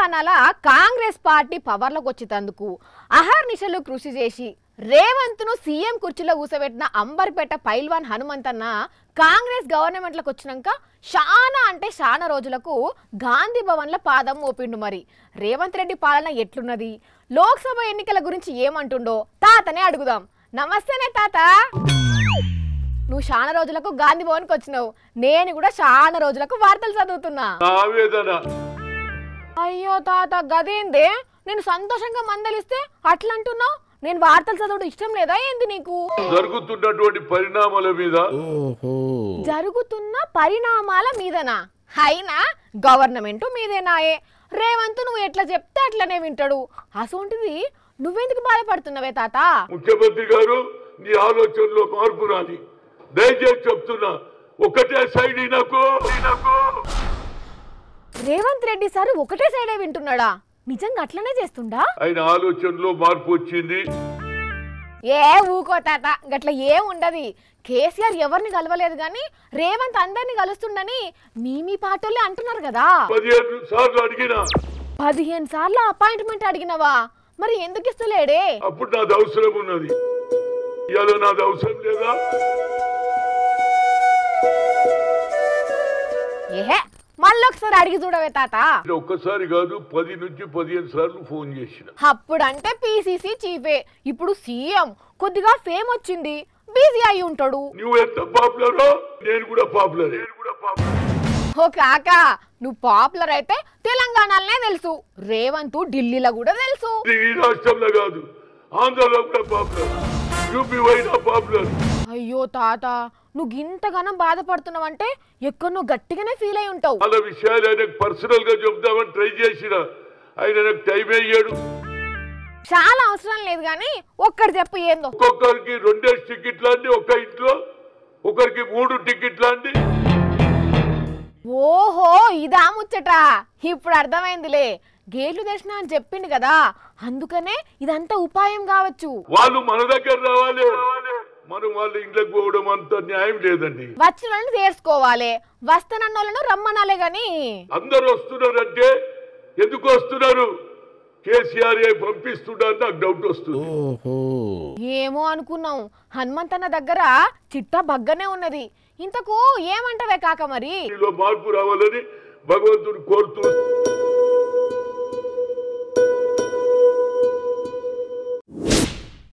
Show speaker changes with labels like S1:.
S1: తెలంగాణలో కాంగ్రెస్ పార్టీ పవర్లోకి వచ్చేందుకు అహర్నిశలు కృషి చేసి రేవంత్ను సీఎం కుర్చీలో కూసబెట్టిన అంబర్పేట పైల్వాన్ హనుమంతన్న కాంగ్రెస్ గవర్నమెంట్లోకి వచ్చినాక చాలా రోజులకు గాంధీ భవన్లో పాదం మోపిండు. మరి రేవంత్ రెడ్డి పాలన ఎట్లున్నది, లోక్సభ ఎన్నికల గురించి ఏమంటుండో తాతనే అడుగుదాం. నమస్తేనే తాత. నువ్వు చాలా రోజులకు గాంధీ భవన్కి వచ్చినావు, నేను కూడా చాలా రోజులకు వార్తలు చదువుతున్నా. అయ్యో తాత గదేందే, నేను సంతోషంగా మందలిస్తే అట్లా అంటున్నావు? నేను వార్తలు చదవడం ఇష్టం లేదా ఏంది నీకు?
S2: జరుగుతున్నటువంటి
S1: పరిణామాల మీదనా? అయినా గవర్నమెంట్ మీదేనాయే. రేవంత్ నువ్వు ఎట్లా చెప్తే అట్లనే వింటాడు. అసోంటిది నువ్వెందుకు బాధపడుతున్నావే తాత?
S2: ముఖ్యమంత్రి గారు, నీ ఆలోచనలో మార్పు రాని దయచేసి చెప్తున్నా. ఒకటే సైడ్
S1: రేవంత్ రెడ్డి సార్ ఒకటే సైడే వింటున్నాడా? నిజంగా అట్లనే చేస్తుండా?
S2: ఆయన ఆలోచనలో మార్పు వచ్చింది.
S1: ఏ ఊకో తాత, గట్ల ఏం ఉండదు. కేసీఆర్ ఎవరిని కలవలేదు గాని రేవంత్ అందరిని కలుస్తుండని మీ పార్టీలే అంటున్నారు కదా.
S2: 15 సార్లు అడిగినా.
S1: 15 సార్లు అపాయింట్మెంట్ అడిగినవా? మరి ఎందుకు ఇస్తలేడే?
S2: అప్పుడు నాది అవసరం ఉన్నది, ఇవాళ నాది అవసరం లేదా?
S1: ఏహే, మళ్ళొకసారి అడిగి చూడవే తాత.
S2: ఒక్కసారి కాదు, 10 నుంచి 15 సార్లు ఫోన్ చేసిన.
S1: అప్పుడంటే పిసిసి చీఫే, ఇప్పుడు సీఎం. కొద్దిగా ఫేమ్ వచ్చింది, బిజీ అయి ఉంటాడు.
S2: నువ్వు ఎంత పాపులరో నేను కూడా పాపులర్.
S1: ఓ కాకా, నువ్వు పాపులర్ అయితే తెలంగాణలోనే తెలుసు, రేవంత్ ఢిల్లీలో కూడా తెలుసు.
S2: ఈ రాష్ట్రంలో కాదు, ఆంధ్రలో కూడా పాపులర్, యూపీ వైనా పాపులర్.
S1: అయ్యో తాత, నువ్వు ఇంతగానం బాధపడుతున్నావంటే ఎక్కడో గట్టిగానే ఫీల్ అయి ఉంటావు.
S2: చాలా విషయాలు ఆయనకు పర్సనల్ గా చెప్దామని ట్రై చేసిన, ఆయన నాకు టైం అయ్యాడు.
S1: చాలా అవసరం లేదు గాని ఒక్కటి చెప్పు, ఏందో?
S2: ఒక్కొక్కరికి 2 టికెట్లు అండి ఒక ఇంట్లో, ఒకరికి 3 టికెట్లు అండి.
S1: ఓహో, ఇదా ముచ్చట? ఇప్పుడు అర్థమైందిలే. గేట్లు తెచ్చినా అని చెప్పిండు కదా, అందుకనే ఇదంతా ఉపాయం కావచ్చు.
S2: వాళ్ళు మన దగ్గర రావాలి, మనం వాళ్ళ ఇంట్లోకి పోవడం అంత న్యాయం లేదండి.
S1: వచ్చిన వాళ్ళని తీర్చుకోవాలి, వస్తానన్నోళ్ళను రమ్మనాలే గాని.
S2: అందరు వస్తున్నారంటే ఎందుకు వస్తున్నారు? కేసీఆర్ పంపిస్తున్నారు, నాకు డౌట్ వస్తుంది.
S1: ఏమో అనుకున్నాం, హనుమంతన్న దగ్గర చిట్టా బగ్గనే ఉన్నది. ఇంతకు ఏమంటావే కాక? మరి
S2: మార్పు రావాలని భగవంతుని కోరుతూ